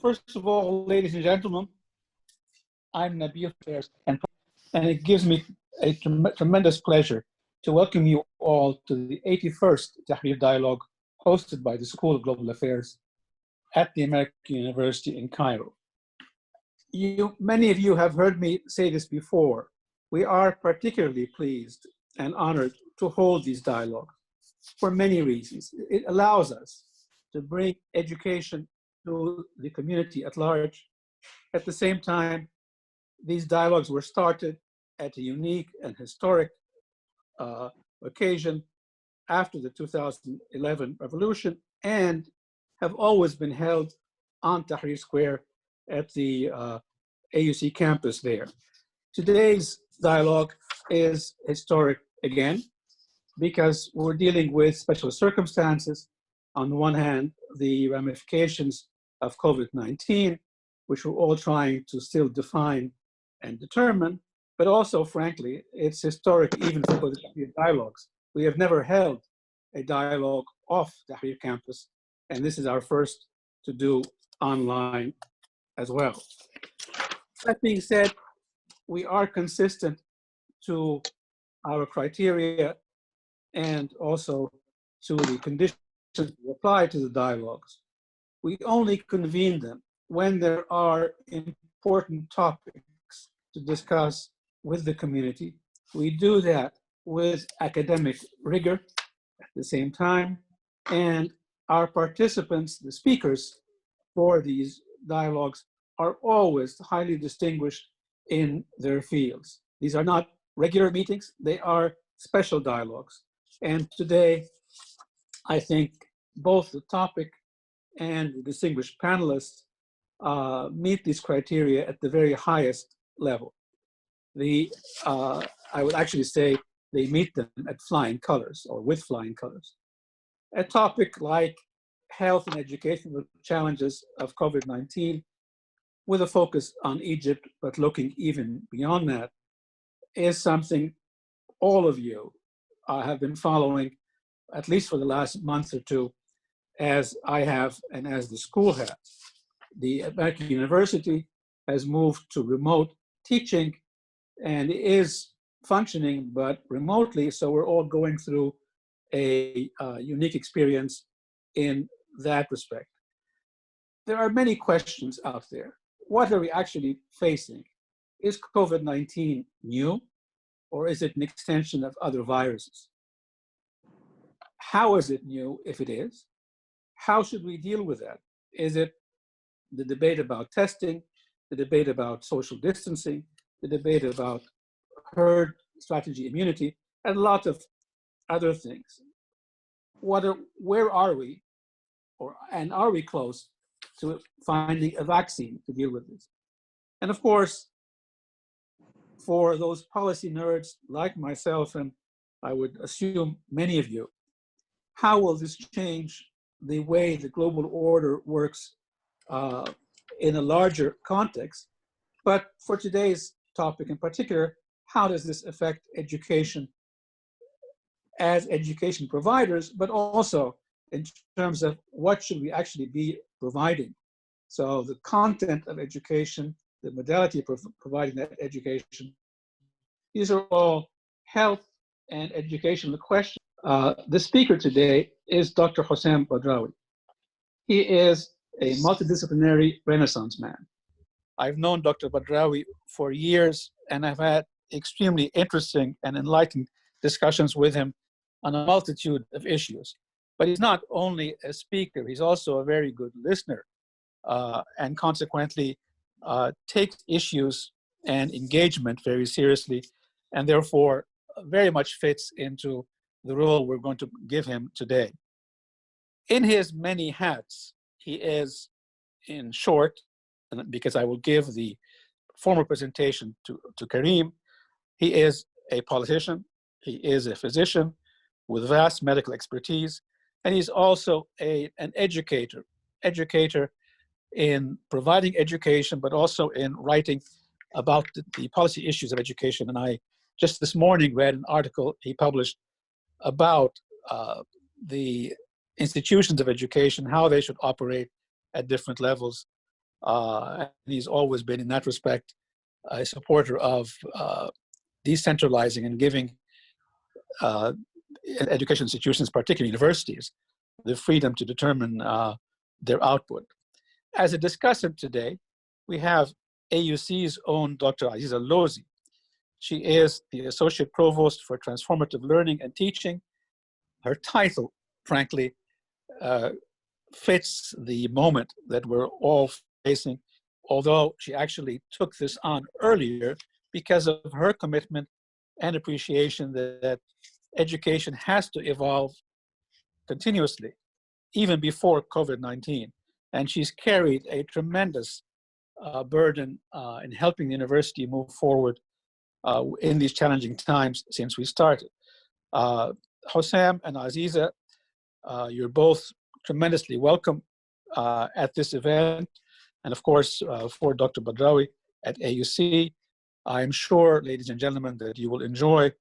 First of all, ladies and gentlemen, I'm Nabil, and it gives me a tremendous pleasure to welcome you all to the 81st Tahrir Dialogue hosted by the School of Global Affairs at the American University in Cairo. Many of you have heard me say this before. We are particularly pleased and honored to hold these dialogues for many reasons. It allows us to bring education to the community at large. At the same time, these dialogues were started at a unique and historic occasion after the 2011 revolution and have always been held on Tahrir Square at the AUC campus there. Today's dialogue is historic again because we're dealing with special circumstances. On the one hand, the ramifications of COVID-19, which we're all trying to still define and determine, but also, frankly, it's historic even for the Tahrir dialogues. We have never held a dialogue off Tahrir campus, and this is our first to do online as well. That being said, we are consistent to our criteria and also to the conditions we apply to the dialogues. We only convene them when there are important topics to discuss with the community. We do that with academic rigor at the same time, and our participants, the speakers for these dialogues, are always highly distinguished in their fields. These are not regular meetings, they are special dialogues. And today, I think both the topic and the distinguished panelists meet these criteria at the very highest level. I would actually say they meet them at flying colors or with flying colors. A topic like health and educational challenges of COVID-19 with a focus on Egypt, but looking even beyond that, is something all of you have been following, at least for the last month or two, as I have and as the school has. The American University has moved to remote teaching and is functioning, but remotely, so we're all going through a unique experience in that respect. There are many questions out there. What are we actually facing? Is COVID-19 new, or is it an extension of other viruses? How is it new, if it is? How should we deal with that? Is it the debate about testing, the debate about social distancing, the debate about herd strategy immunity, and a lot of other things? Where are we, and are we close to finding a vaccine to deal with this? And of course, for those policy nerds like myself, and I would assume many of you, how will this change the way the global order works in a larger context? But for today's topic in particular, how does this affect education as education providers, but also in terms of what should we actually be providing? So the content of education, the modality of providing that education, these are all health and educational questions. The speaker today is Dr. Hossam Badrawi. He is a multidisciplinary Renaissance man. I've known Dr. Badrawi for years, and I've had extremely interesting and enlightening discussions with him on a multitude of issues. But he's not only a speaker, he's also a very good listener, and consequently takes issues and engagement very seriously, and therefore very much fits into the role we're going to give him today. In his many hats, he is, in short, and because I will give the formal presentation to Karim, he is a politician, he is a physician with vast medical expertise, and he's also an educator in providing education, but also in writing about the policy issues of education. And I just this morning read an article he published about the institutions of education, how they should operate at different levels. And he's always been, in that respect, a supporter of decentralizing and giving education institutions, particularly universities, the freedom to determine their output. As a discussant today, we have AUC's own Dr. Aziza Ellozy. She is the Associate Provost for Transformative Learning and Teaching. Her title, frankly, fits the moment that we're all facing, although she actually took this on earlier because of her commitment and appreciation that education has to evolve continuously, even before COVID-19. And she's carried a tremendous burden in helping the university move forward in these challenging times since we started. Hossam and Aziza, you're both tremendously welcome at this event. And of course, for Dr. Badrawi at AUC, I'm sure, ladies and gentlemen, that you will enjoy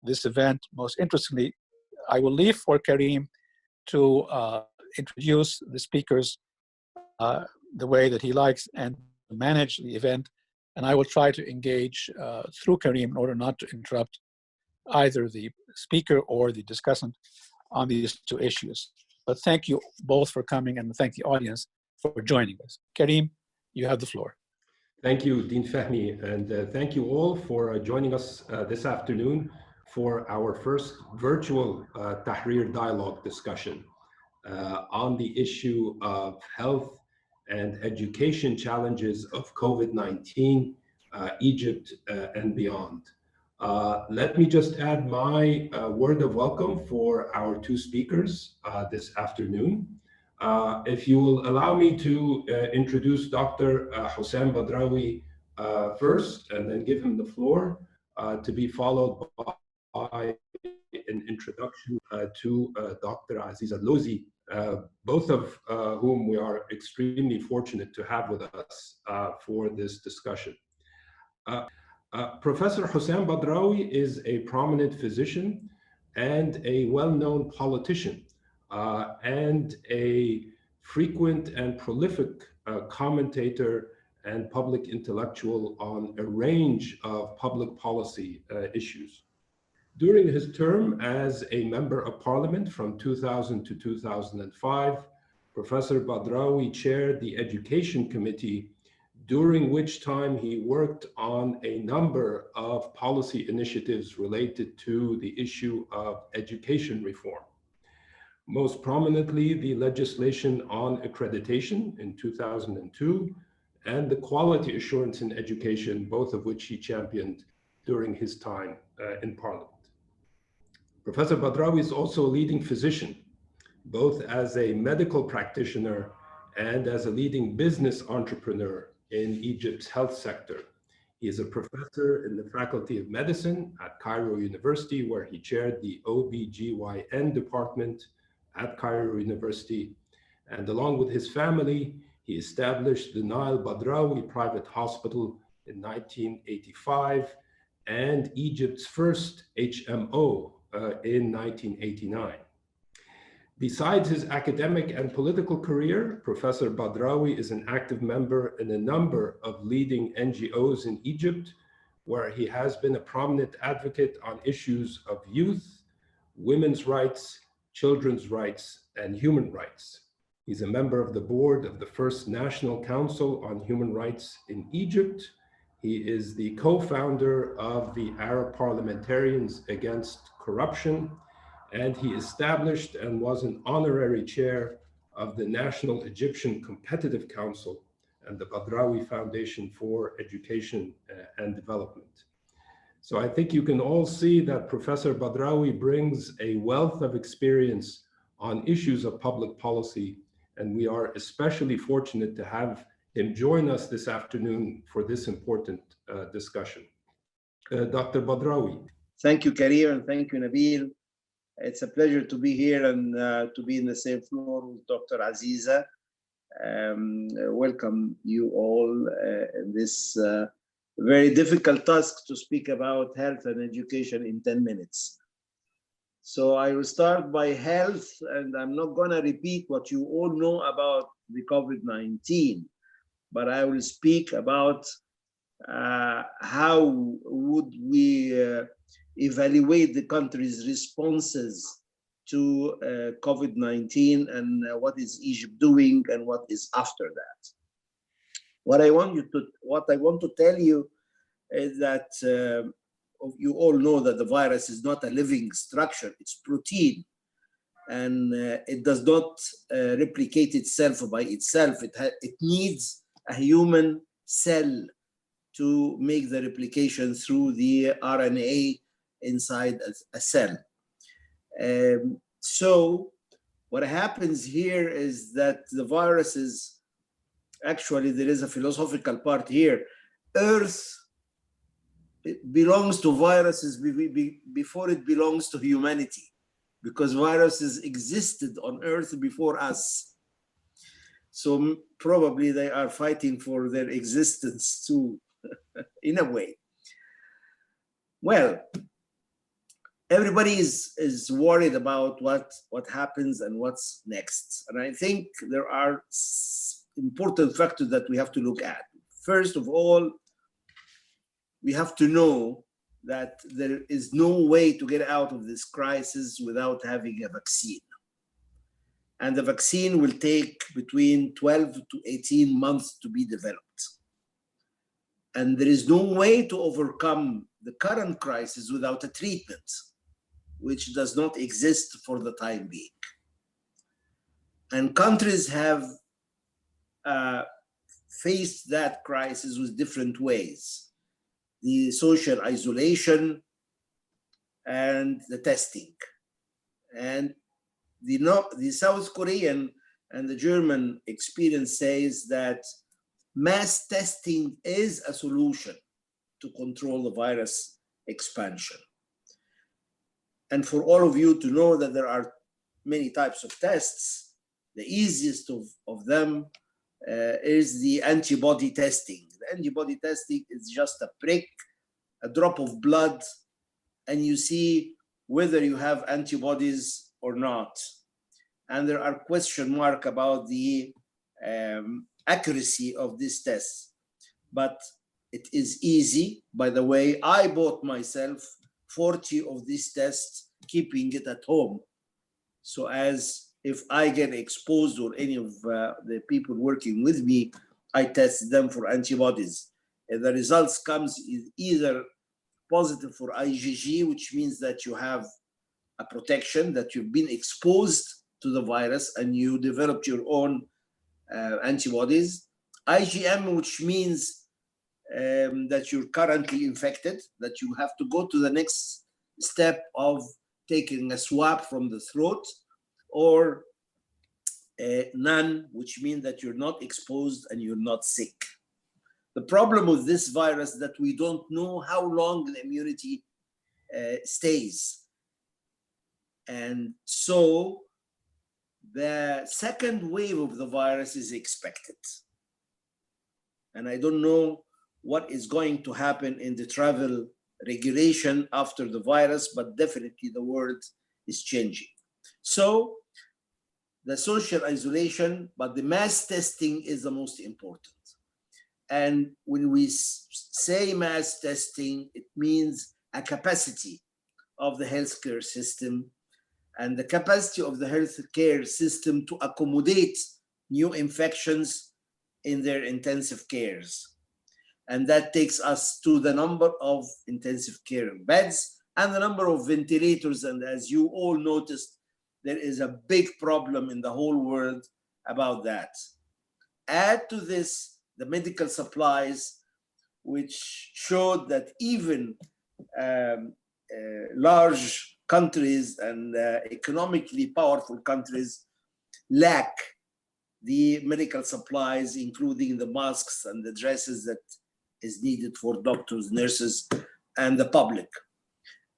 this event. Most interestingly, I will leave for Karim to introduce the speakers the way that he likes and manage the event. And I will try to engage through Karim in order not to interrupt either the speaker or the discussant on these two issues. But thank you both for coming, and thank the audience for joining us. Karim, you have the floor. Thank you, Dean Fahmy, and thank you all for joining us this afternoon for our first virtual Tahrir dialogue discussion on the issue of health and education challenges of COVID-19, Egypt and beyond. Let me just add my word of welcome for our two speakers this afternoon. If you will allow me to introduce Dr. Hossam Badrawi first, and then give him the floor to be followed by an introduction to Dr. Aziza Ellozy, both of whom we are extremely fortunate to have with us for this discussion. Professor Hossam Badrawi is a prominent physician and a well-known politician and a frequent and prolific commentator and public intellectual on a range of public policy issues. During his term as a member of parliament from 2000 to 2005, Professor Badrawi chaired the Education Committee, during which time he worked on a number of policy initiatives related to the issue of education reform. Most prominently, the legislation on accreditation in 2002 and the quality assurance in education, both of which he championed during his time in Parliament. Professor Badrawi is also a leading physician, both as a medical practitioner and as a leading business entrepreneur in Egypt's health sector. He is a professor in the Faculty of Medicine at Cairo University, where he chaired the OBGYN department at Cairo University. And along with his family, he established the Nile Badrawi Private Hospital in 1985 and Egypt's first HMO in 1989. Besides his academic and political career, Professor Badrawi is an active member in a number of leading NGOs in Egypt, where he has been a prominent advocate on issues of youth, women's rights, children's rights, and human rights. He's a member of the board of the First National Council on Human Rights in Egypt. He is the co-founder of the Arab Parliamentarians Against Corruption, and he established and was an honorary chair of the National Egyptian Competitive Council and the Badrawi Foundation for Education and Development. So I think you can all see that Professor Badrawi brings a wealth of experience on issues of public policy, and we are especially fortunate to have him join us this afternoon for this important discussion. Dr. Badrawi. Thank you, Karim, and thank you, Nabil. It's a pleasure to be here and to be in the same floor with Dr. Aziza. Welcome you all in this very difficult task to speak about health and education in 10 minutes. So I will start by health, and I'm not going to repeat what you all know about the COVID-19. but I will speak about how would we evaluate the country's responses to COVID-19 and what is Egypt doing and what is after that. What I want to tell you is that you all know that the virus is not a living structure, it's protein, and it does not replicate itself by itself. It needs a human cell to make the replication through the RNA inside a cell. So what happens here is that the virus is, actually there is a philosophical part here. Earth belongs to viruses before it belongs to humanity, because viruses existed on Earth before us. So probably they are fighting for their existence too, in a way. Well, everybody is worried about what happens and what's next. And I think there are important factors that we have to look at. First of all, we have to know that there is no way to get out of this crisis without having a vaccine. And the vaccine will take between 12 to 18 months to be developed. And there is no way to overcome the current crisis without a treatment, which does not exist for the time being. And countries have faced that crisis with different ways. The social isolation and the testing. And the South Korean and the German experience says that mass testing is a solution to control the virus expansion. And for all of you to know that there are many types of tests, the easiest of them is the antibody testing. The antibody testing is just a prick, a drop of blood, and you see whether you have antibodies or not. And there are question marks about the accuracy of this test. But it is easy. By the way, I bought myself 40 of these tests, keeping it at home. So as if I get exposed or any of the people working with me, I test them for antibodies. And the results comes either positive for IgG, which means that you have a protection, that you've been exposed to the virus and you developed your own antibodies. IgM, which means that you're currently infected, that you have to go to the next step of taking a swab from the throat, or none, which means that you're not exposed and you're not sick. The problem with this virus is that we don't know how long the immunity stays. And so the second wave of the virus is expected. And I don't know what is going to happen in the travel regulation after the virus, but definitely the world is changing. So the social isolation, but the mass testing is the most important. And when we say mass testing, it means a capacity of the healthcare system and the capacity of the healthcare system to accommodate new infections in their intensive cares. And that takes us to the number of intensive care beds and the number of ventilators. And as you all noticed, there is a big problem in the whole world about that. Add to this the medical supplies, which showed that even large countries and economically powerful countries lack the medical supplies, including the masks and the dresses that is needed for doctors, nurses, and the public.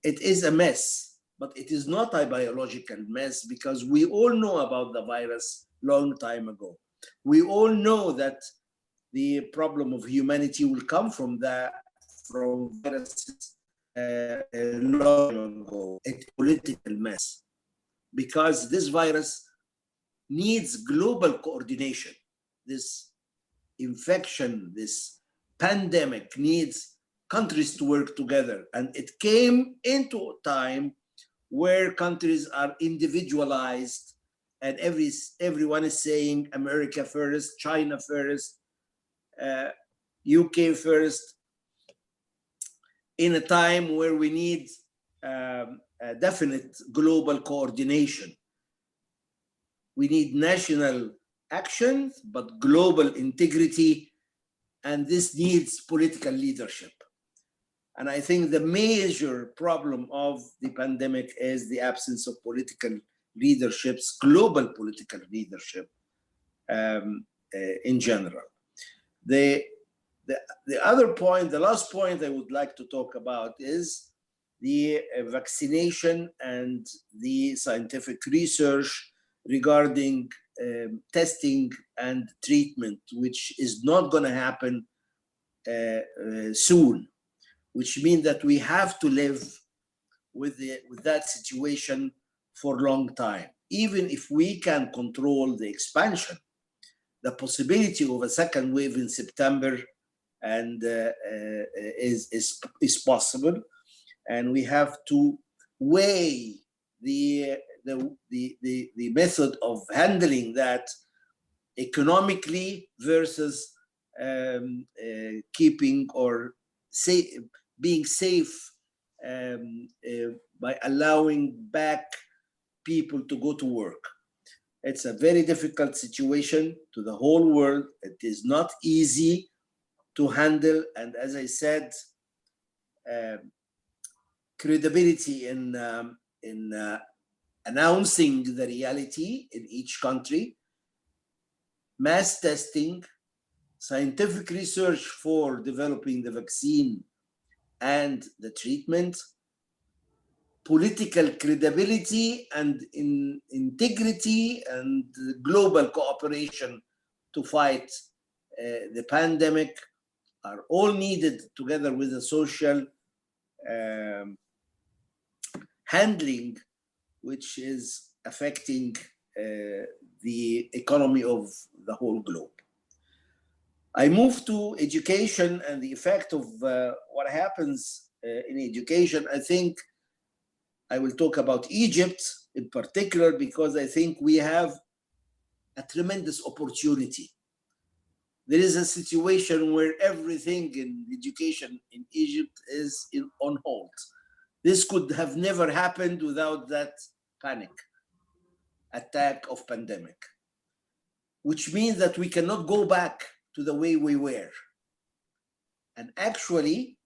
It is a mess, but it is not a biological mess because we all know about the virus long time ago. We all know that the problem of humanity will come from viruses long ago. It's a political mess because this virus needs global coordination. This infection, this pandemic needs countries to work together. And it came into a time where countries are individualized and everyone is saying America first, China first, UK first, in a time where we need a definite global coordination. We need national action, but global integrity, and this needs political leadership. And I think the major problem of the pandemic is the absence of political leaderships, global political leadership in general. The other point, the last point I would like to talk about is the vaccination and the scientific research regarding testing and treatment, which is not going to happen soon, which means that we have to live with that situation for a long time. Even if we can control the expansion, the possibility of a second wave in September and is possible, and we have to weigh the method of handling that economically versus keeping or being safe by allowing back people to go to work. It's a very difficult situation to the whole world. It is not easy to handle, and as I said, credibility in announcing the reality in each country, mass testing, scientific research for developing the vaccine and the treatment, political credibility and integrity and global cooperation to fight the pandemic are all needed, together with the social handling, which is affecting the economy of the whole globe. I move to education and the effect of what happens in education. I think I will talk about Egypt in particular, because I think we have a tremendous opportunity. There is a situation where everything in education in Egypt is on hold. This could have never happened without that panic attack of pandemic, which means that we cannot go back to the way we were. And actually,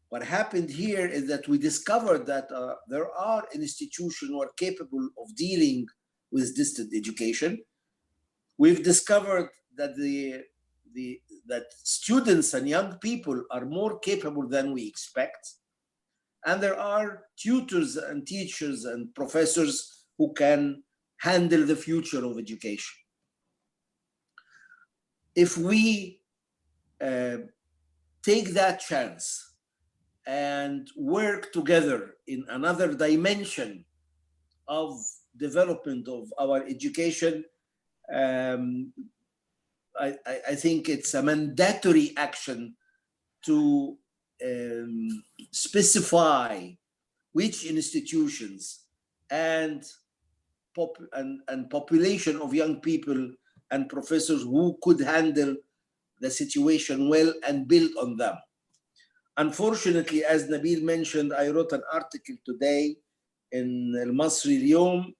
what happened here is that we discovered that there are institutions who are capable of dealing with distant education. We've discovered that that students and young people are more capable than we expect. And there are tutors and teachers and professors who can handle the future of education. If we take that chance and work together in another dimension of development of our education, I think it's a mandatory action to specify which institutions and population of young people and professors who could handle the situation well and build on them. Unfortunately, as Nabil mentioned, I wrote an article today in Al Masri Al-Yawm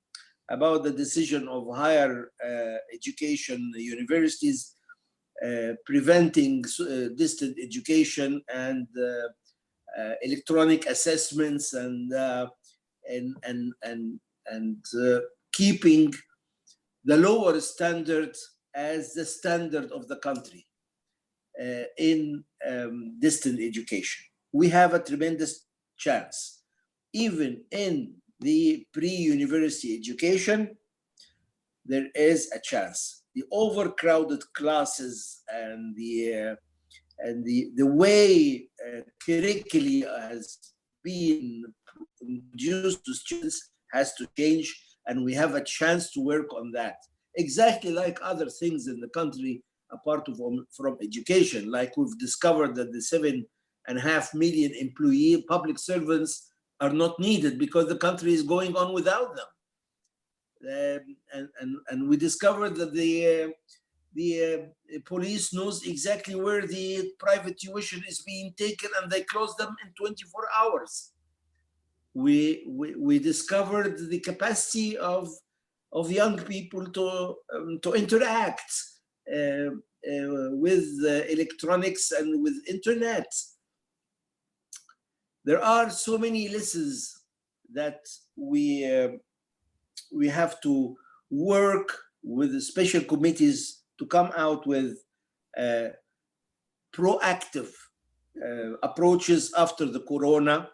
about the decision of higher education universities preventing distant education and electronic assessments and keeping the lower standard as the standard of the country in distant education. We have a tremendous chance. Even in the pre-university education, there is a chance. The overcrowded classes and the way curriculum has been introduced to students has to change, and we have a chance to work on that. Exactly like other things in the country, apart from education. Like we've discovered that the 7.5 million employee public servants are not needed because the country is going on without them. And we discovered that the police knows exactly where the private tuition is being taken, and they close them in 24 hours. We discovered the capacity of young people to interact with electronics and with internet. There are so many lessons that we have to work with the special committees to come out with proactive approaches after the corona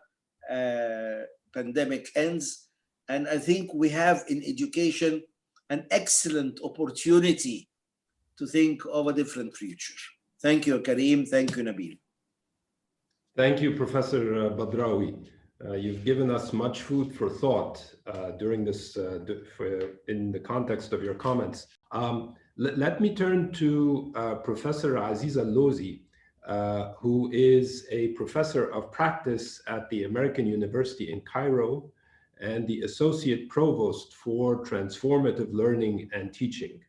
pandemic ends. And I think we have in education an excellent opportunity to think of a different future. Thank you, Karim. Thank you, Nabil. Thank you, Professor Badrawi. You've given us much food for thought during this, in the context of your comments. Let me turn to Professor Aziza Ellozy, who is a professor of practice at the American University in Cairo and the Associate Provost for Transformative Learning and Teaching.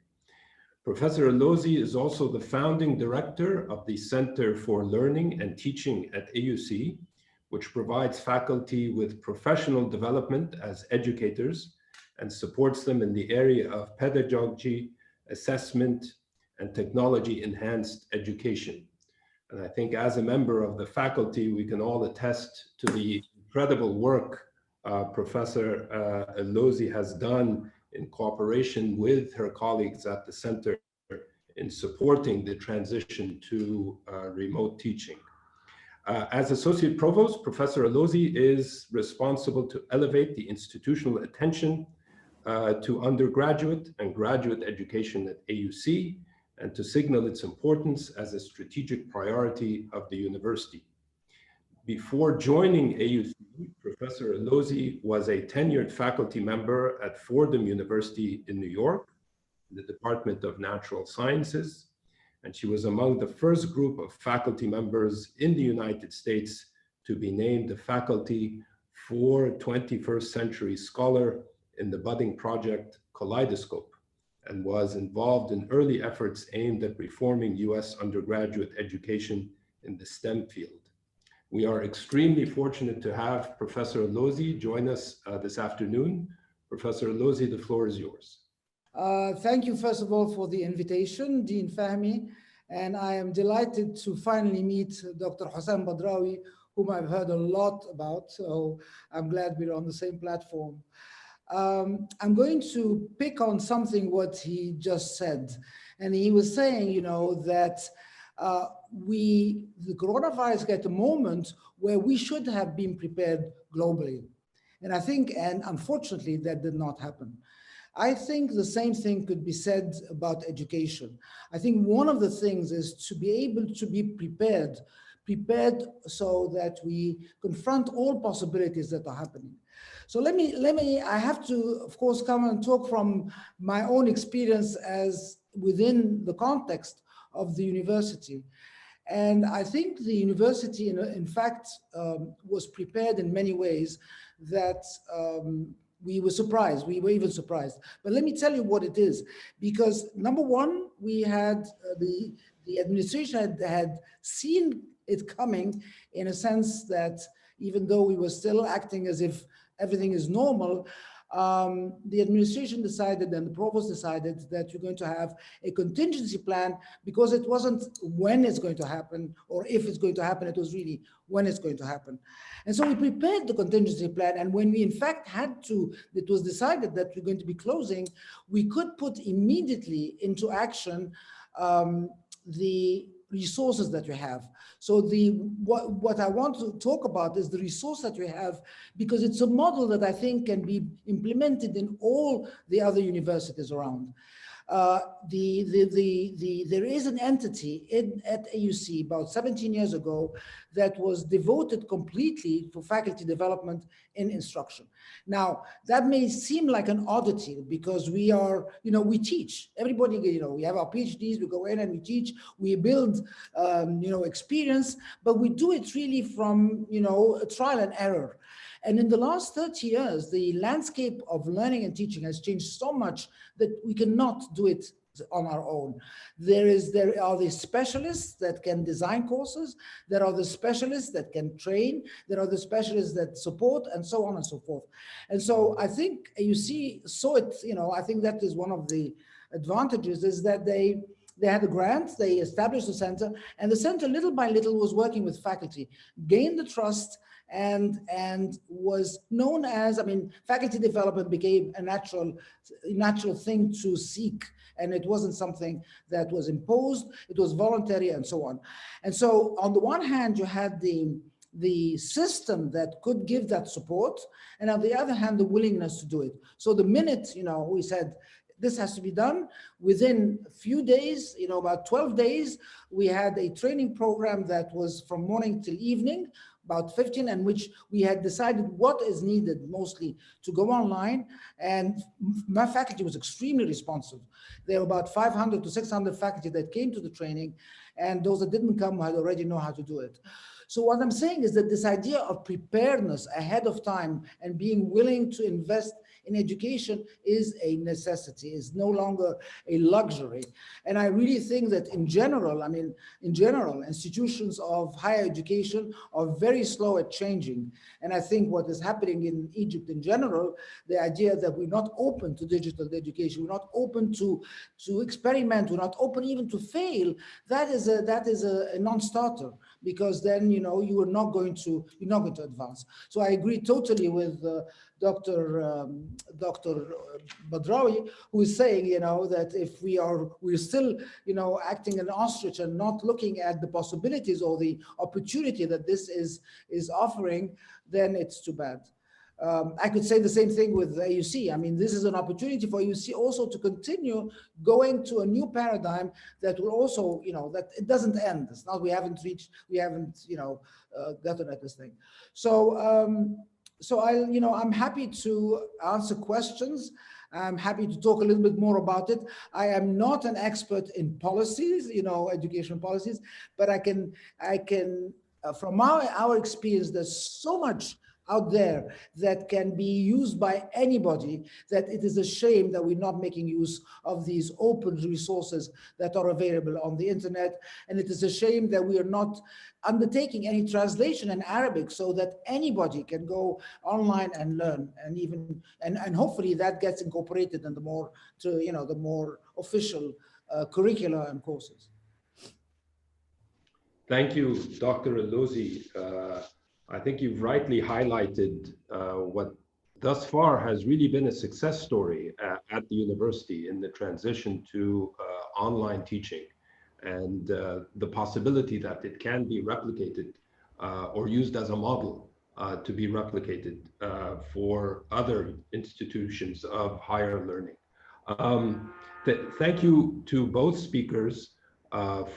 Professor Ellozy is also the founding director of the Center for Learning and Teaching at AUC, which provides faculty with professional development as educators and supports them in the area of pedagogy, assessment, and technology-enhanced education. And I think as a member of the faculty, we can all attest to the incredible work Professor Ellozy has done in cooperation with her colleagues at the center in supporting the transition to remote teaching. As Associate Provost, Professor Ellozy is responsible to elevate the institutional attention to undergraduate and graduate education at AUC and to signal its importance as a strategic priority of the university. Before joining AUC, Professor Ellozy was a tenured faculty member at Fordham University in New York, in the Department of Natural Sciences, and she was among the first group of faculty members in the United States to be named the Faculty for 21st Century Scholar in the budding project Kaleidoscope, and was involved in early efforts aimed at reforming US undergraduate education in the STEM field. We are extremely fortunate to have Professor Ellozy join us this afternoon. Professor Ellozy, the floor is yours. Thank you, first of all, for the invitation, Dean Fahmy, and I am delighted to finally meet Dr. Hossam Badrawi, whom I've heard a lot about, so I'm glad we're on the same platform. I'm going to pick on something what he just said, and he was saying, you know, that the coronavirus got a moment where we should have been prepared globally. And I think, and unfortunately, that did not happen. I think the same thing could be said about education. I think one of the things is to be able to be prepared so that we confront all possibilities that are happening. So I have to, of course, come and talk from my own experience as within the context of the university. And I think the university, in fact, was prepared in many ways that we were surprised. We were even surprised. But let me tell you what it is. Because number one, we had the administration had seen it coming in a sense that even though we were still acting as if everything is normal, the administration decided and the provost decided that you're going to have a contingency plan, because it wasn't when it's going to happen or if it's going to happen, it was really when it's going to happen. And so we prepared the contingency plan, and when we in fact had to, it was decided that we're going to be closing, we could put immediately into action the resources that we have. So what I want to talk about is the resource that we have, because it's a model that I think can be implemented in all the other universities around. there is an entity at AUC about 17 years ago that was devoted completely to faculty development in instruction. Now, that may seem like an oddity because we are, we teach. Everybody, we have our PhDs, we go in and we teach, we build, experience, but we do it really from, trial and error. And in the last 30 years, the landscape of learning and teaching has changed so much that we cannot do it on our own. There are the specialists that can design courses, there are the specialists that can train, there are the specialists that support, and so on and so forth. And so I think you see, I think that is one of the advantages, is that they had a grant, they established a center, and the center little by little was working with faculty, gained the trust, and was known as, faculty development became a natural thing to seek. And it wasn't something that was imposed, it was voluntary and so on. And so on the one hand, you had the system that could give that support, and on the other hand, the willingness to do it. So the minute, we said, this has to be done, within a few days, about 12 days, we had a training program that was from morning till evening, about 15, and which we had decided what is needed mostly to go online. And my faculty was extremely responsive. There were about 500 to 600 faculty that came to the training, and those that didn't come had already know how to do it. So what I'm saying is that this idea of preparedness ahead of time and being willing to invest in education is a necessity, is no longer a luxury. And I really think that in general, institutions of higher education are very slow at changing. And I think what is happening in Egypt in general, the idea that we're not open to digital education, we're not open to experiment, we're not open even to fail, that is a non-starter, because then you are not going to advance. So I agree totally with Dr. Badrawi, who is saying that if we're still acting an ostrich and not looking at the possibilities or the opportunity that this is offering, then it's too bad. I could say the same thing with AUC. This is an opportunity for AUC also to continue going to a new paradigm that will also, that it doesn't end. It's not, we haven't gotten at this thing. So I'm happy to answer questions. I'm happy to talk a little bit more about it. I am not an expert in policies, education policies, but I can from our experience, there's so much out there that can be used by anybody, that it is a shame that we're not making use of these open resources that are available on the internet. And it is a shame that we are not undertaking any translation in Arabic so that anybody can go online and learn, and hopefully that gets incorporated in the more official curricula and courses. Thank you, Dr. Ellozy. I think you've rightly highlighted what thus far has really been a success story at the university in the transition to online teaching, and the possibility that it can be replicated or used as a model to be replicated for other institutions of higher learning. Thank you to both speakers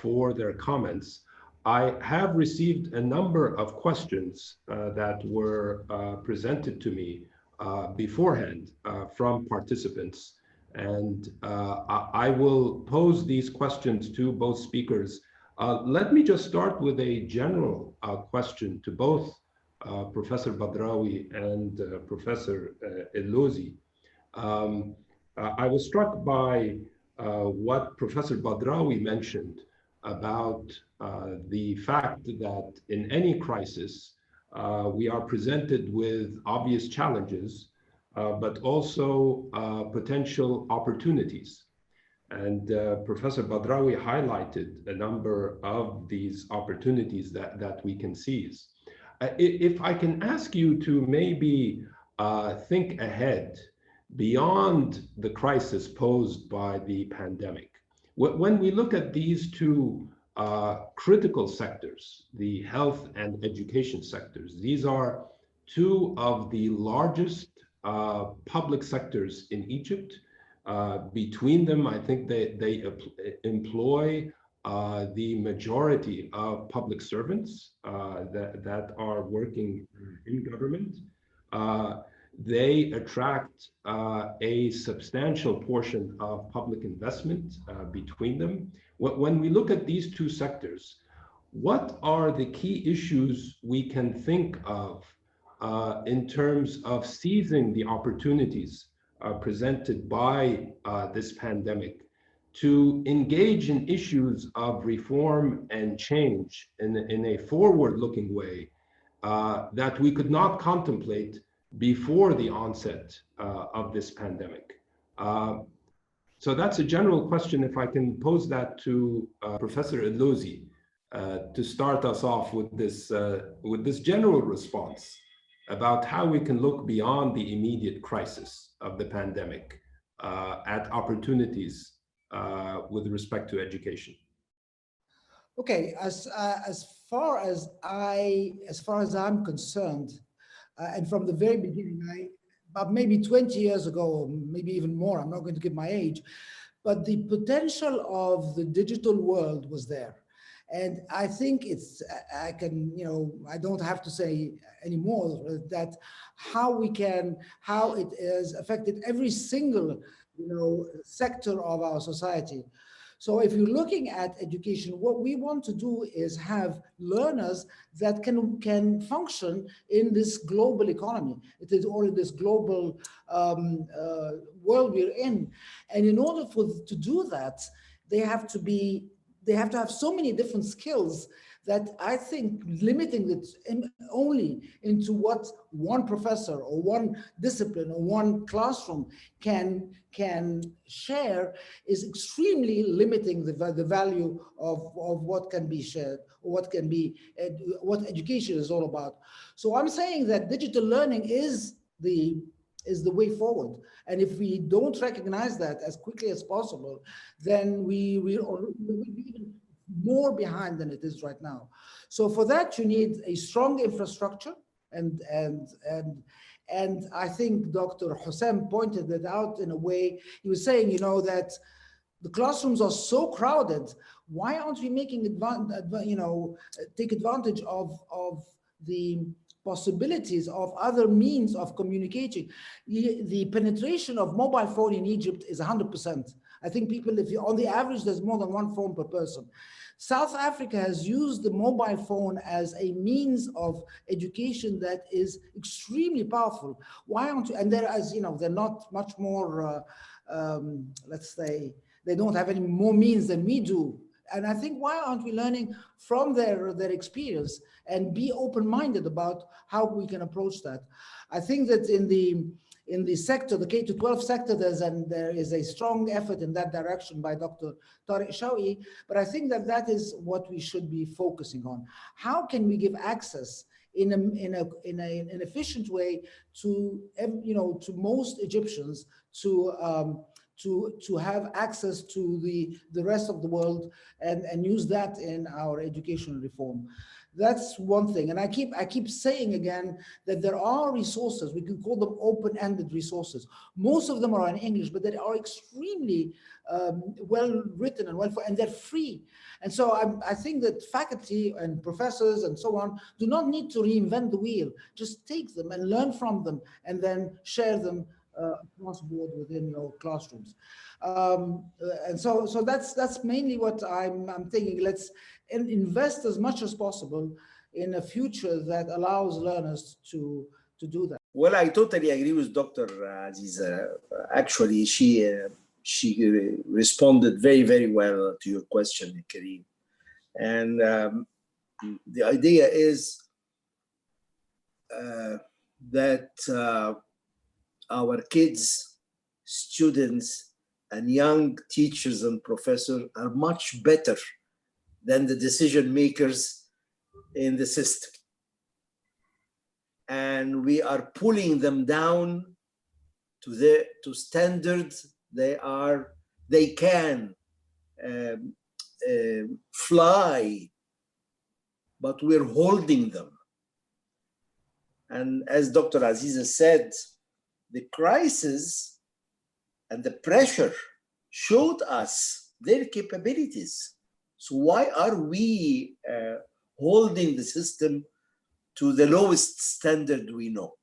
for their comments. I have received a number of questions that were presented to me beforehand from participants, and I will pose these questions to both speakers. Let me just start with a general question to both Professor Badrawi and Professor Ellozy. I was struck by what Professor Badrawi mentioned about the fact that in any crisis, we are presented with obvious challenges, but also potential opportunities. And Professor Badrawi highlighted a number of these opportunities that we can seize. If I can ask you to maybe think ahead beyond the crisis posed by the pandemic, when we look at these two critical sectors, the health and education sectors, these are two of the largest public sectors in Egypt, Between them, I think they employ the majority of public servants that are working in government. They attract a substantial portion of public investment between them. When we look at these two sectors, what are the key issues we can think of in terms of seizing the opportunities presented by this pandemic to engage in issues of reform and change in a forward-looking way that we could not contemplate before the onset of this pandemic? So that's a general question. If I can pose that to Professor Ellozy to start us off with this general response about how we can look beyond the immediate crisis of the pandemic at opportunities with respect to education. Okay, as far as I'm concerned, and from the very beginning, about maybe 20 years ago, or maybe even more, I'm not going to give my age, but the potential of the digital world was there. And I think I don't have to say anymore that how it has affected every single, sector of our society. So if you're looking at education, what we want to do is have learners that can function in this global economy. It is already this global world we're in. And in order to do that, they have to have so many different skills that I think limiting it only into what one professor or one discipline or one classroom can share is extremely limiting the value of what can be shared or what education is all about. So I'm saying that digital learning is the way forward. And if we don't recognize that as quickly as possible, then we will be even more behind than it is right now. So for that, you need a strong infrastructure. And I think Dr. Hossam pointed that out in a way. He was saying, that the classrooms are so crowded. Why aren't we making take advantage of the possibilities of other means of communicating? The penetration of mobile phone in Egypt is 100%. I think people, on the average, there's more than one phone per person. South Africa has used the mobile phone as a means of education that is extremely powerful. Why aren't we? And they're not much more, let's say, they don't have any more means than we do. And I think, why aren't we learning from their experience and be open-minded about how we can approach that? I think that in the sector, the K-12 sector, there is a strong effort in that direction by Dr. Tariq Shawi, but I think that is what we should be focusing on. How can we give access in an efficient way to most Egyptians to have access to the rest of the world and use that in our educational reform? That's one thing. And I keep saying again that there are resources, we can call them open-ended resources. Most of them are in English, but they are extremely well written and they're free. And so I think that faculty and professors and so on do not need to reinvent the wheel. Just take them and learn from them and then share them across board within your classrooms. And so that's mainly what I'm thinking. Let's invest as much as possible in a future that allows learners to do that. Well, I totally agree with Dr. Aziza. Actually, she responded very, very well to your question, Kareem. And the idea is that our kids, students, and young teachers and professors are much better than the decision makers in the system. And we are pulling them down to standards they can fly, but we're holding them. And as Dr. Aziza said, the crisis and the pressure showed us their capabilities. So why are we holding the system to the lowest standard we know?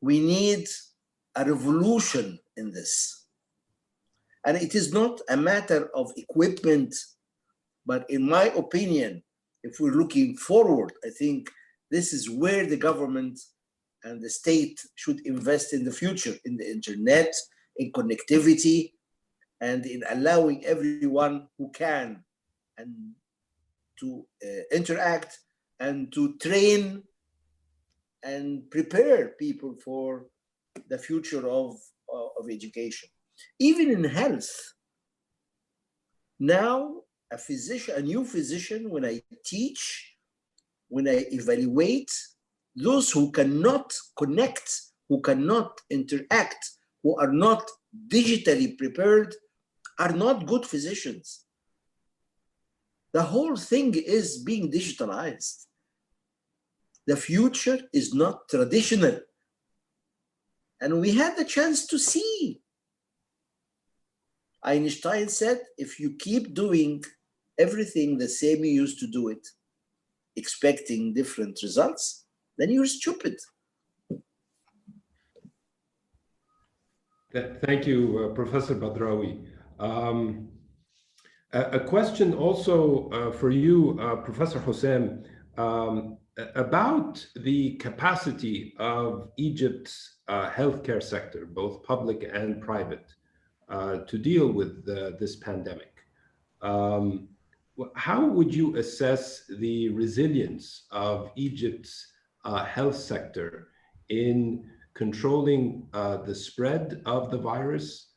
We need a revolution in this. And it is not a matter of equipment, but in my opinion, if we're looking forward, I think this is where the government and the state should invest in the future, in the internet, in connectivity, and in allowing everyone who can and to interact and to train and prepare people for the future of education. Even in health, now a new physician, when I teach, when I evaluate, those who cannot connect, who cannot interact, who are not digitally prepared, are not good physicians. The whole thing is being digitalized. The future is not traditional. And we had the chance to see. Einstein said, if you keep doing everything the same you used to do it, expecting different results, then you're stupid. Thank you, Professor Badrawi. A question also for you, Professor Hossam, about the capacity of Egypt's healthcare sector, both public and private, to deal with this pandemic. How would you assess the resilience of Egypt's health sector in controlling the spread of the virus,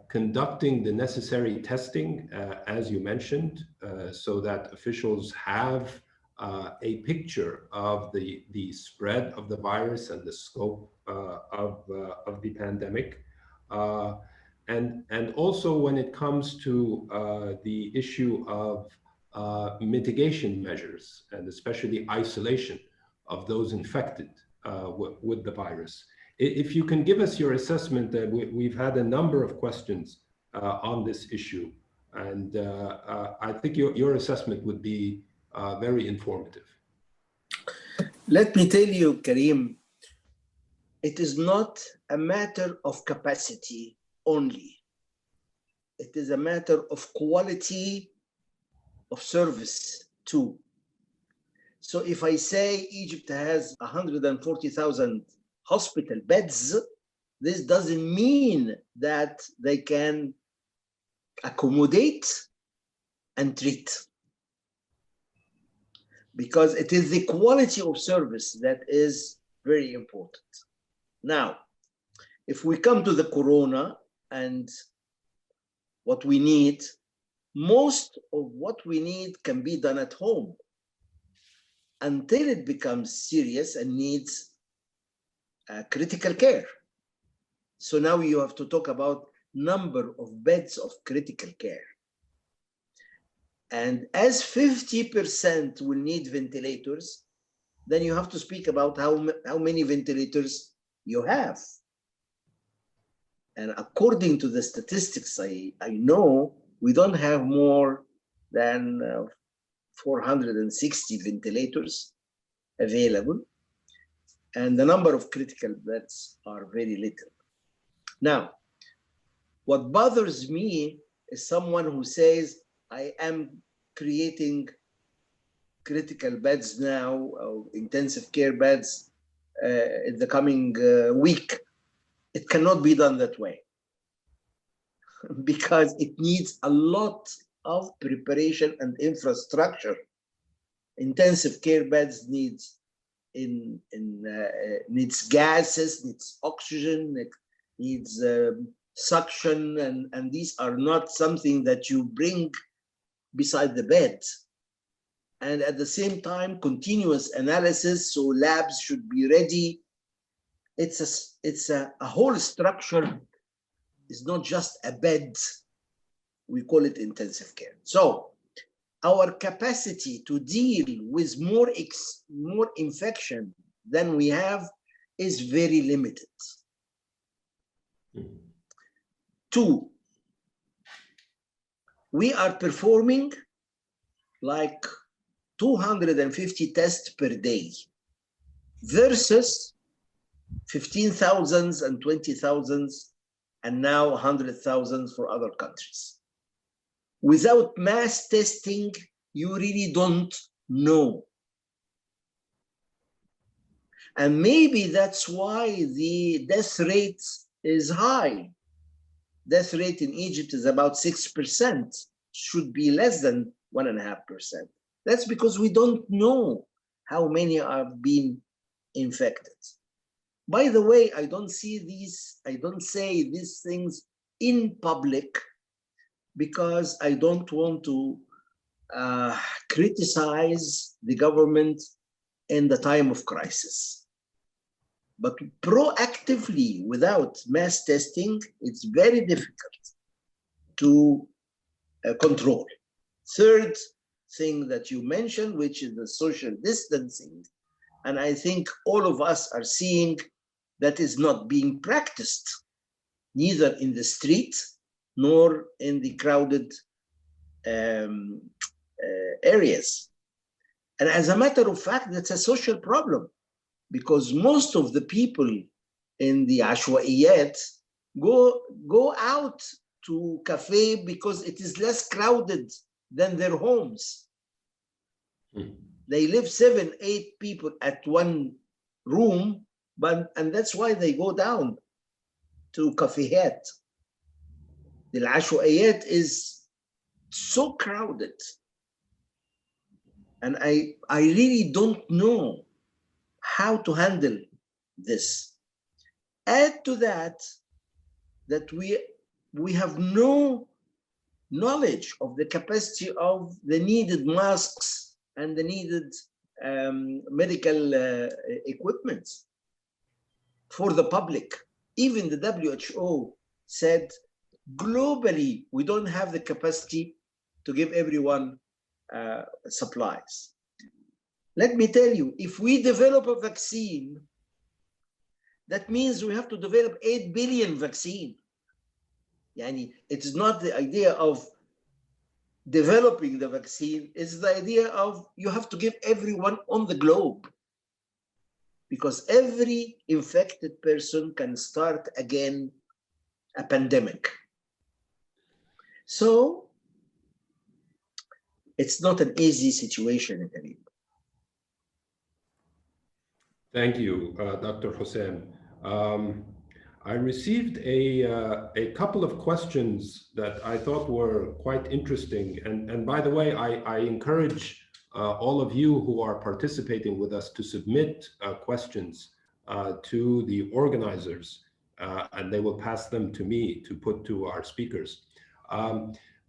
conducting the necessary testing, as you mentioned, so that officials have a picture of the spread of the virus and the scope of the pandemic, and also when it comes to the issue of mitigation measures, and especially isolation of those infected with the virus. If you can give us your assessment, that we've had a number of questions on this issue, and I think your assessment would be very informative. Let me tell you, Karim, it is not a matter of capacity only. It is a matter of quality of service too. So if I say Egypt has 140,000 hospital beds, this doesn't mean that they can accommodate and treat, because it is the quality of service that is very important. Now, if we come to the corona and what we need, most of what we need can be done at home until it becomes serious and needs critical care. So now you have to talk about number of beds of critical care. And as 50% will need ventilators, then you have to speak about how many ventilators you have. And according to the statistics I know, we don't have more than 460 ventilators available, and the number of critical beds are very little. Now, what bothers me is someone who says, I am creating critical beds now, intensive care beds in the coming week. It cannot be done that way because it needs a lot of preparation and infrastructure. Intensive care beds needs gases, needs oxygen, it needs suction, and these are not something that you bring beside the bed. And at the same time, continuous analysis, so labs should be ready. It's a whole structure. It's not just a bed. We call it intensive care. So our capacity to deal with more infection than we have is very limited. Two, we are performing like 250 tests per day versus 15,000s and 20,000s and now 100,000 for other countries. Without mass testing, you really don't know. And maybe that's why the death rate is high. Death rate in Egypt is about 6%, should be less than 1.5%. That's because we don't know how many are being infected. By the way, I don't say these things in public because I don't want to criticize the government in the time of crisis. But proactively, without mass testing, it's very difficult to control. Third thing that you mentioned, which is the social distancing, and I think all of us are seeing that is not being practiced, neither in the street nor in the crowded areas. And as a matter of fact, that's a social problem, because most of the people in the ashwaiyat go out to cafe because it is less crowded than their homes. They live 7, 8 people at one room, and that's why they go down to cafehat. The ashwaiyat is so crowded. And I really don't know how to handle this. Add to that we have no knowledge of the capacity of the needed masks and the needed medical equipment for the public. Even the WHO said globally, we don't have the capacity to give everyone supplies. Let me tell you, if we develop a vaccine, that means we have to develop 8 billion vaccine. Yani, it's not the idea of developing the vaccine, it's the idea of you have to give everyone on the globe. Because every infected person can start again a pandemic. So it's not an easy situation in Nabil. Thank you, Dr. Hossam. I received a couple of questions that I thought were quite interesting. And by the way, I encourage all of you who are participating with us to submit questions to the organizers, and they will pass them to me to put to our speakers.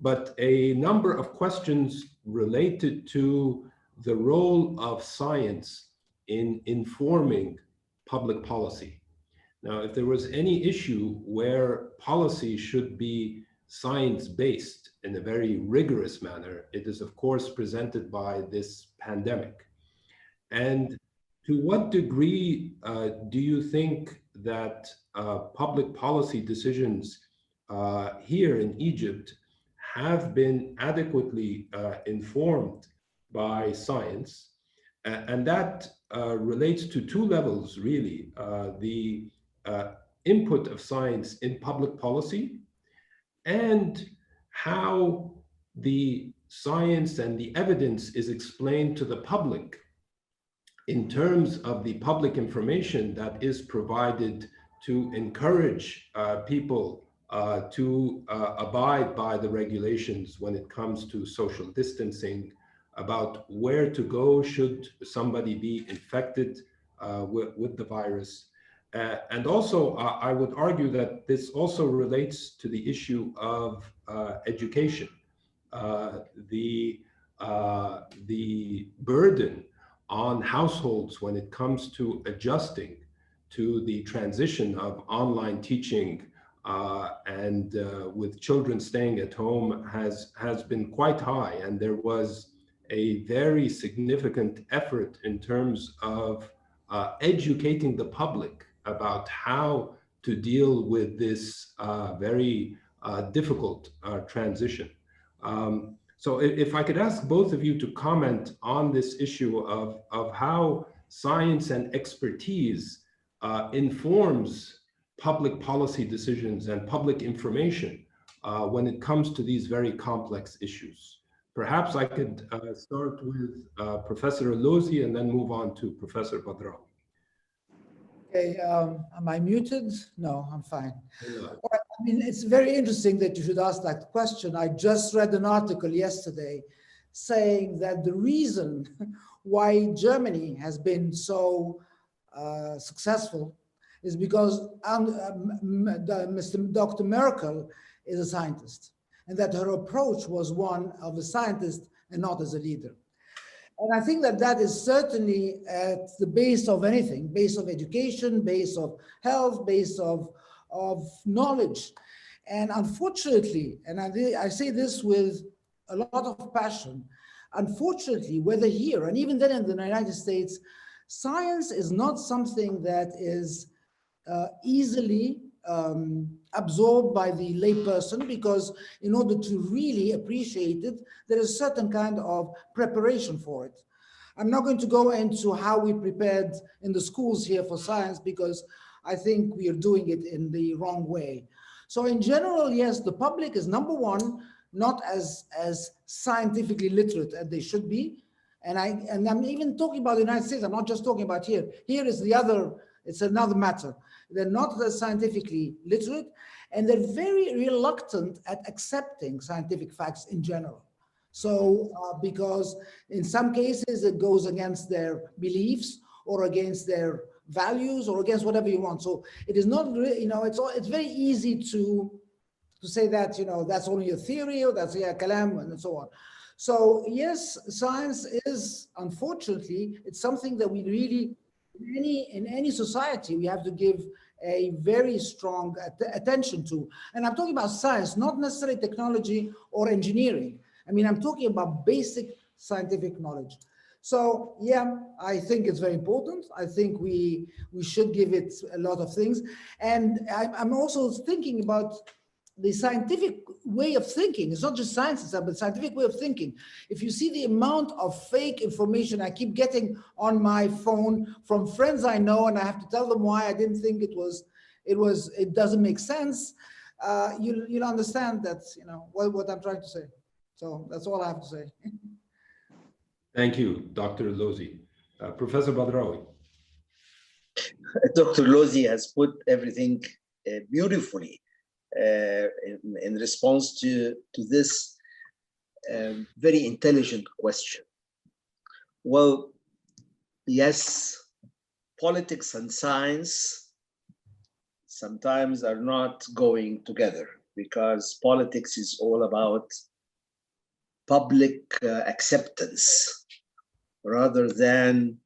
But a number of questions related to the role of science in informing public policy. Now, if there was any issue where policy should be science-based in a very rigorous manner, it is of course presented by this pandemic. And to what degree do you think that public policy decisions here in Egypt have been adequately informed by science? And that relates to two levels, really. The input of science in public policy and how the science and the evidence is explained to the public in terms of the public information that is provided to encourage people to abide by the regulations when it comes to social distancing, about where to go should somebody be infected with the virus. And also, I would argue that this also relates to the issue of education. The burden on households when it comes to adjusting to the transition of online teaching and with children staying at home has been quite high. And there was a very significant effort in terms of educating the public about how to deal with this very difficult transition. So if I could ask both of you to comment on this issue of how science and expertise informs public policy decisions and public information when it comes to these very complex issues. Perhaps I could start with Professor Ellozy and then move on to Professor Badrawi. Okay, am I muted? No, I'm fine. Yeah. I mean, it's very interesting that you should ask that question. I just read an article yesterday saying that the reason why Germany has been so successful is because Dr. Merkel is a scientist, and that her approach was one of a scientist and not as a leader. And I think that that is certainly at the base of anything, base of education, base of health, base of knowledge. And unfortunately, and I say this with a lot of passion, unfortunately, whether here and even then in the United States, science is not something that is easily absorbed by the layperson, because in order to really appreciate it, there is a certain kind of preparation for it. I'm not going to go into how we prepared in the schools here for science, because I think we are doing it in the wrong way. So in general, yes, the public is number one, not as scientifically literate as they should be. And I'm even talking about the United States. I'm not just talking about here. Here is the other, it's another matter. They're not as scientifically literate, and they're very reluctant at accepting scientific facts in general. So because in some cases it goes against their beliefs or against their values or against whatever you want. So it is not really, it's very easy to say that, that's only a theory or that's a kalam and so on. So yes, science is, unfortunately, it's something that we really, in any society, we have to give a very strong attention to. And I'm talking about science, not necessarily technology or engineering. I mean, I'm talking about basic scientific knowledge. So yeah, I think it's very important. I think we should give it a lot of things. And I'm also thinking about the scientific way of thinking. It's not just science itself, but scientific way of thinking. If you see the amount of fake information I keep getting on my phone from friends I know, and I have to tell them why I didn't think it doesn't make sense, you'll understand that, what I'm trying to say. So that's all I have to say. Thank you, Dr. Ellozy. Professor Badrawi. Dr. Ellozy has put everything beautifully in response to this very intelligent question. Well, yes, politics and science sometimes are not going together, because politics is all about public acceptance rather than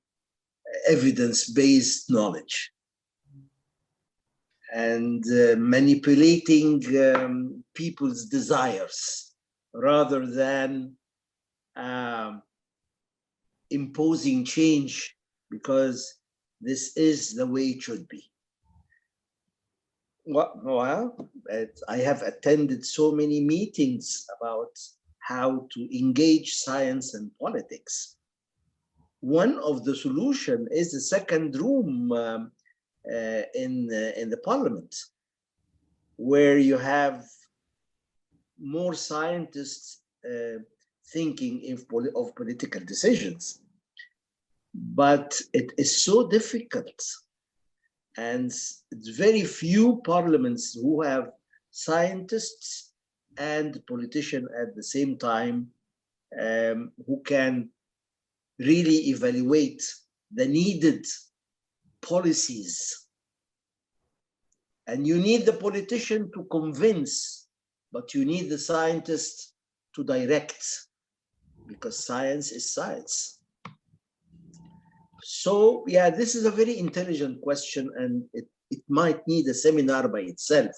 evidence-based knowledge, and manipulating people's desires rather than imposing change because this is the way it should be. Well, I have attended so many meetings about how to engage science and politics. One of the solutions is the second room in the parliament, where you have more scientists thinking of political decisions. But it is so difficult, and it's very few parliaments who have scientists and politicians at the same time who can really evaluate the needed policies. And you need the politician to convince, but you need the scientist to direct, because science is science. So yeah, this is a very intelligent question, and it might need a seminar by itself.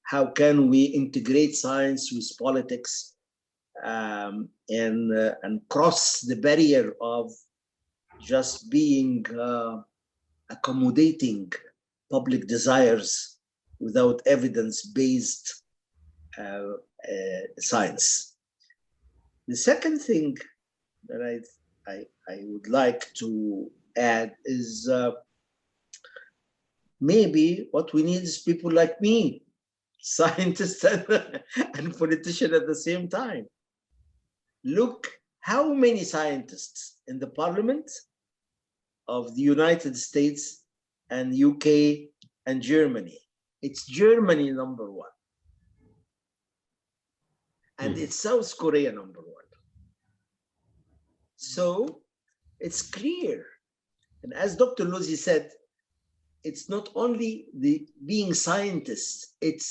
How can we integrate science with politics and cross the barrier of just being accommodating public desires without evidence-based science. The second thing that I would like to add is maybe what we need is people like me, scientists and politicians at the same time. Look how many scientists in the parliament of the United States and UK and Germany. It's Germany number one. And it's South Korea number one. So it's clear. And as Dr. Ellozy said, it's not only the being scientists, it's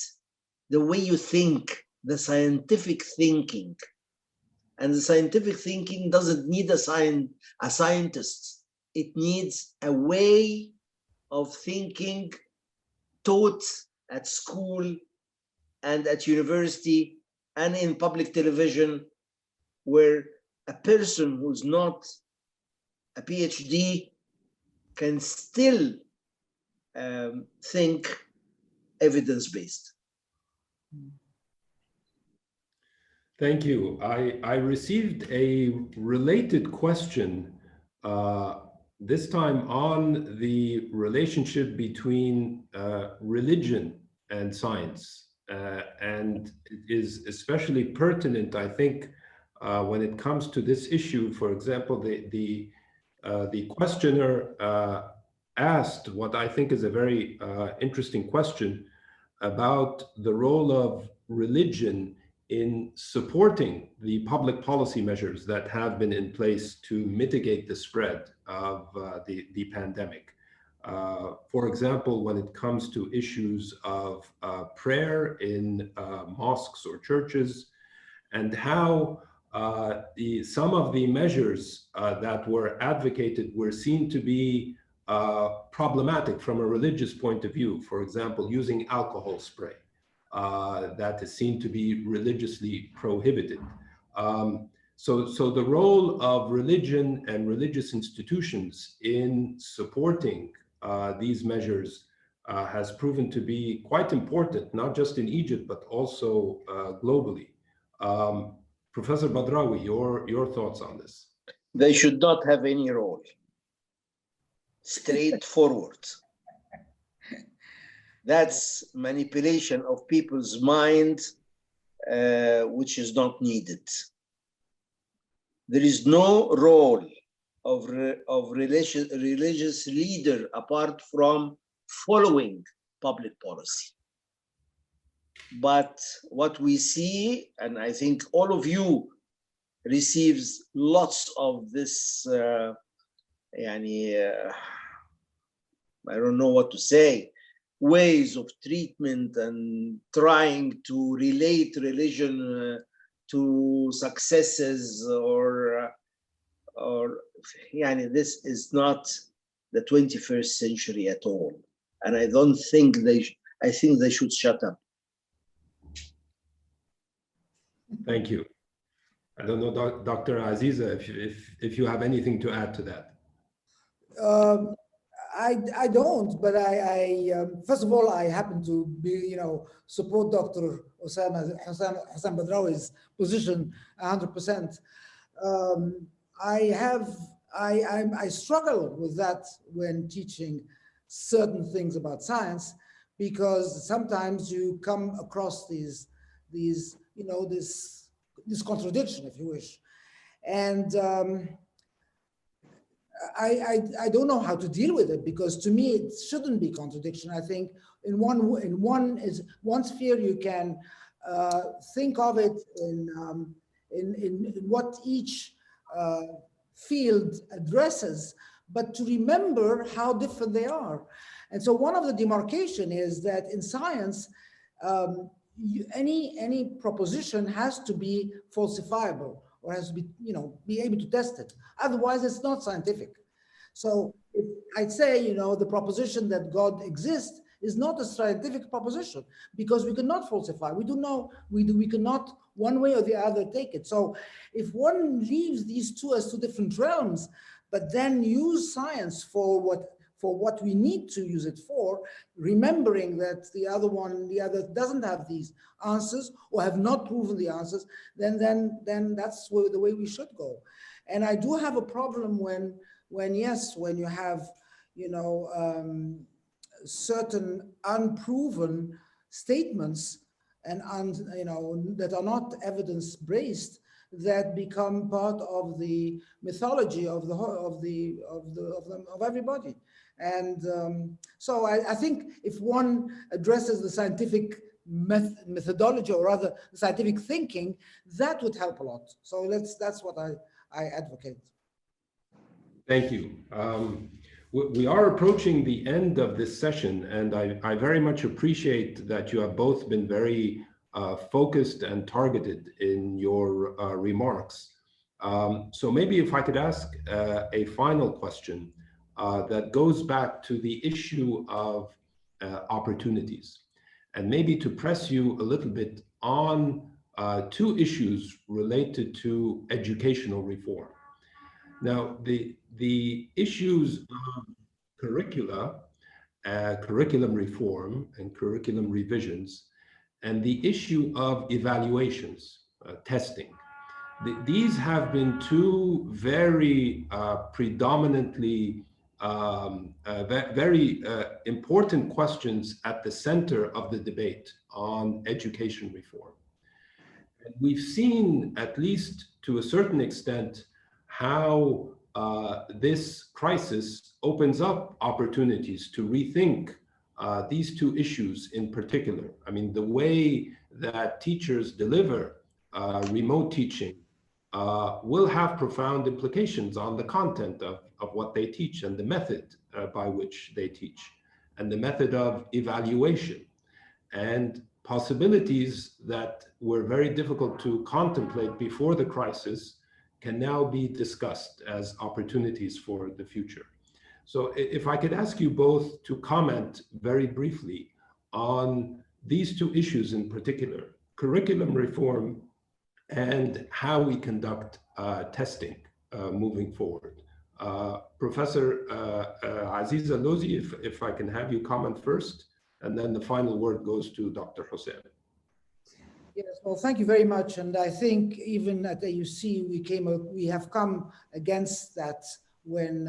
the way you think, the scientific thinking. And the scientific thinking doesn't need a scientist. It needs a way of thinking taught at school and at university and in public television, where a person who's not a PhD can still think evidence-based. Thank you. I received a related question, this time on the relationship between religion and science. And it is especially pertinent, I think, when it comes to this issue. For example, the questioner asked what I think is a very interesting question about the role of religion in supporting the public policy measures that have been in place to mitigate the spread of the pandemic. For example, when it comes to issues of prayer in mosques or churches, and how some of the measures that were advocated were seen to be problematic from a religious point of view. For example, using alcohol spray. That is seen to be religiously prohibited. So the role of religion and religious institutions in supporting these measures has proven to be quite important, not just in Egypt, but also globally. Professor Badrawi, your thoughts on this? They should not have any role. Straightforward. That's manipulation of people's mind, which is not needed. There is no role of religious leader apart from following public policy. But what we see, and I think all of you receives lots of this, I don't know what to say, ways of treatment and trying to relate religion to successes or this is not the 21st century at all. And I don't think I think they should shut up. Thank you. I don't know, Dr. Aziza, if you have anything to add to that. I don't, but I first of all, I happen to be, support Dr. Hossam Badrawi's position 100%. I struggle with that when teaching certain things about science, because sometimes you come across this contradiction, if you wish, and I don't know how to deal with it, because to me it shouldn't be contradiction. I think in one sphere you can think of it in what each field addresses, but to remember how different they are. And so one of the demarcation is that in science, any proposition has to be falsifiable, or has to be able to test it. Otherwise, it's not scientific. So if I'd say, the proposition that God exists is not a scientific proposition, because we cannot falsify. We cannot one way or the other take it. So if one leaves these two as two different realms, but then use science for for what we need to use it for, remembering that the other doesn't have these answers or have not proven the answers, then that's the way we should go. And I do have a problem when you have, certain unproven statements and that are not evidence-based, that become part of the mythology of everybody. And so I think if one addresses the scientific methodology, or rather scientific thinking, that would help a lot. So that's what I advocate. Thank you. We are approaching the end of this session, and I very much appreciate that you have both been very focused and targeted in your remarks. So maybe if I could ask a final question that goes back to the issue of opportunities, and maybe to press you a little bit on two issues related to educational reform. Now, the issues of curriculum reform and curriculum revisions, and the issue of evaluations, testing. These have been two very predominantly very important questions at the center of the debate on education reform. And we've seen, at least to a certain extent, how this crisis opens up opportunities to rethink these two issues in particular. I mean, the way that teachers deliver remote teaching will have profound implications on the content of what they teach, and the method by which they teach, and the method of evaluation, and possibilities that were very difficult to contemplate before the crisis can now be discussed as opportunities for the future. So if I could ask you both to comment very briefly on these two issues in particular, curriculum reform and how we conduct testing moving forward. Professor Aziza, Ellozy, if I can have you comment first, and then the final word goes to Dr. Hossam. Yes, well, thank you very much. And I think even at AUC, we have come against that when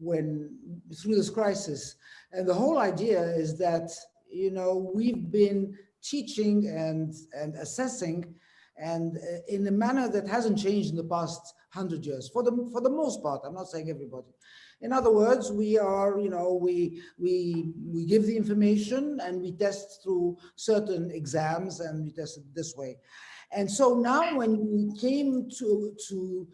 through this crisis. And the whole idea is that, we've been teaching and assessing, and in a manner that hasn't changed in the past 100 years, for the most part. I'm not saying everybody. In other words, we are, we give the information and we test through certain exams, and we test it this way. And so now when we came to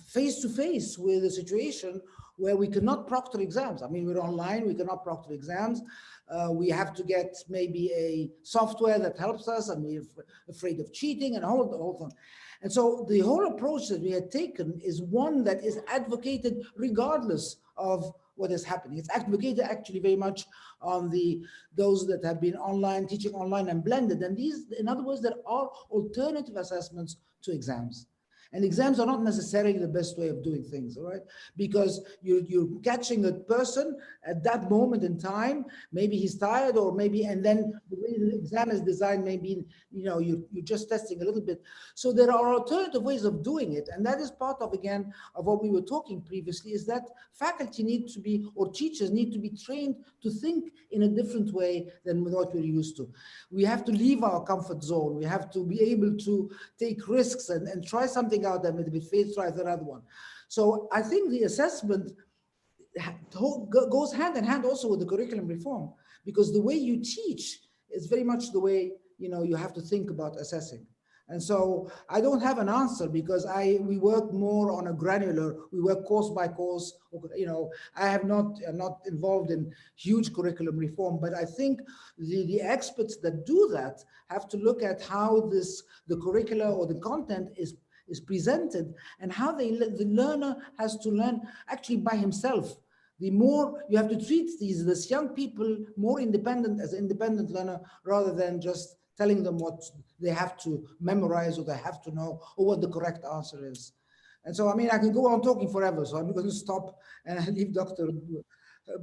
face with a situation where we cannot proctor exams, I mean, we're online, we cannot proctor exams. We have to get maybe a software that helps us, and we're afraid of cheating and the whole thing. And so the whole approach that we had taken is one that is advocated regardless of what is happening. It's advocated actually very much on those that have been online, teaching online and blended. And these, in other words, there are alternative assessments to exams. And exams are not necessarily the best way of doing things, all right? Because you're catching a person at that moment in time, maybe he's tired, or maybe, and then the way the exam is designed, maybe, you're just testing a little bit. So there are alternative ways of doing it. And that is part of, again, of what we were talking previously, is that faculty need to be, or teachers need to be trained to think in a different way than what we're used to. We have to leave our comfort zone. We have to be able to take risks and try something out that maybe fails, tries another one. So I think the assessment goes hand in hand also with the curriculum reform, because the way you teach is very much the way you have to think about assessing. And so I don't have an answer, because we work more on a granular, we work course by course. I'm not involved in huge curriculum reform, but I think the experts that do that have to look at how the curricula or the content is presented, and how the learner has to learn actually by himself. The more you have to treat these young people more independent, as an independent learner, rather than just telling them what they have to memorize or they have to know, or what the correct answer is. And so, I mean, I can go on talking forever, so I'm going to stop and leave Dr.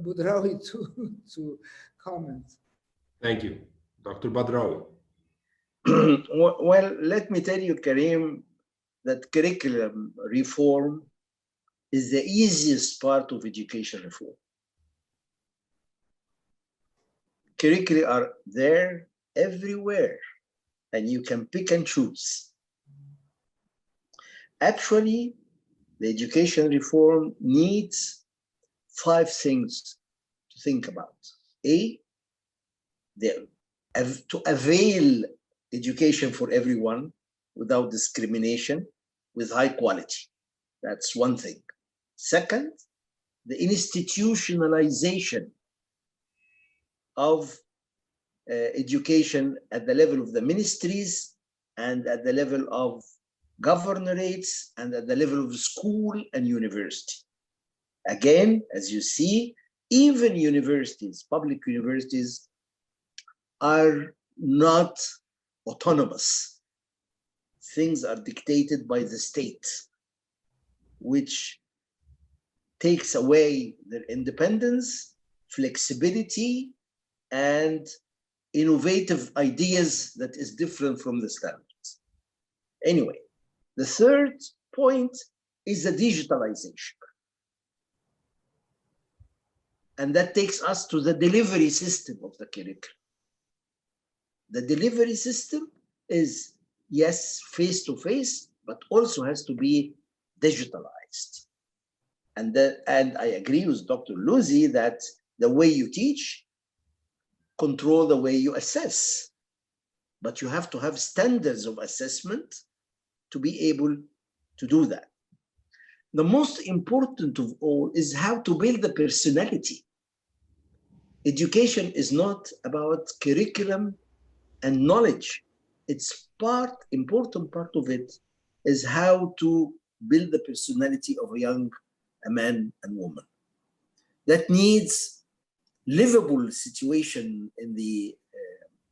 Badrawi to comment. Thank you. Dr. Badrawi. Well, let me tell you, Karim, that curriculum reform is the easiest part of education reform. Curricula are there everywhere, and you can pick and choose. Actually, the education reform needs 5 things to think about. A, to avail education for everyone without discrimination, with high quality. That's one thing. Second, the institutionalization of education at the level of the ministries and at the level of governorates and at the level of school and university. Again, as you see, even universities, public universities, are not autonomous. Things are dictated by the state, which takes away their independence, flexibility, and innovative ideas that is different from the standards. Anyway, the third point is the digitalization. And that takes us to the delivery system of the curriculum. The delivery system is, yes, face-to-face, but also has to be digitalized. And I agree with Dr. Ellozy that the way you teach control the way you assess. But you have to have standards of assessment to be able to do that. The most important of all is how to build the personality. Education is not about curriculum and knowledge. It's important part of it is how to build the personality of a man and woman. That needs livable situation in the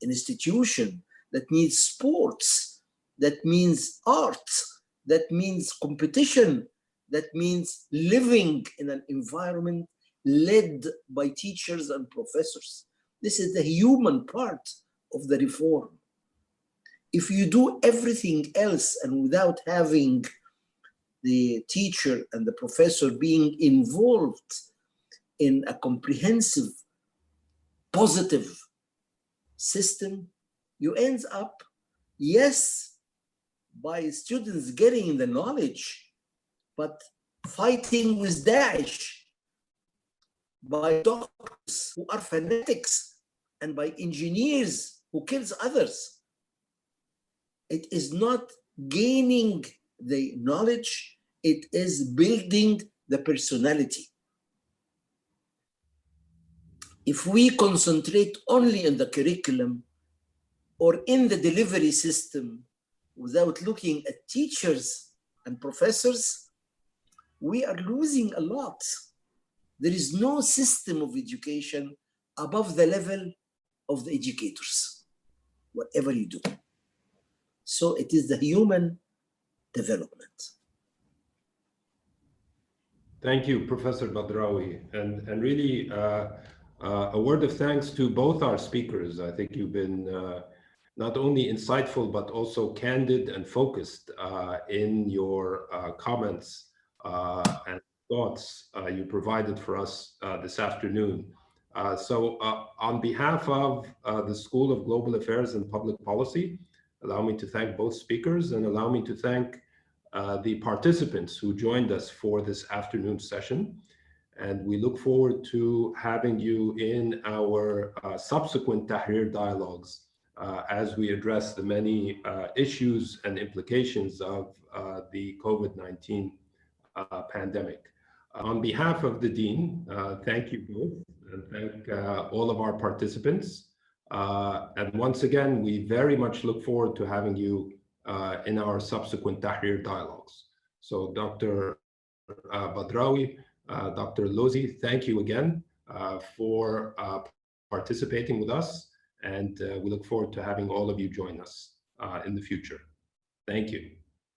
institution, that needs sports, that means art, that means competition, that means living in an environment led by teachers and professors. This is the human part of the reform. If you do everything else and without having the teacher and the professor being involved in a comprehensive, positive system, you end up, yes, by students getting the knowledge, but fighting with Daesh, by doctors who are fanatics, and by engineers who kills others. It is not gaining the knowledge, it is building the personality. If we concentrate only on the curriculum or in the delivery system without looking at teachers and professors, we are losing a lot. There is no system of education above the level of the educators, whatever you do. So it is the human development. Thank you, Professor Badrawi. And really a word of thanks to both our speakers. I think you've been not only insightful, but also candid and focused in your comments and thoughts you provided for us this afternoon. So on behalf of the School of Global Affairs and Public Policy, allow me to thank both speakers and allow me to thank the participants who joined us for this afternoon session. And we look forward to having you in our subsequent Tahrir dialogues as we address the many issues and implications of the COVID-19 pandemic. On behalf of the Dean, thank you both, and thank all of our participants. And once again, we very much look forward to having you in our subsequent Tahrir dialogues. So Dr. Badrawi, Dr. Ellozy, thank you again for participating with us, and we look forward to having all of you join us in the future. Thank you.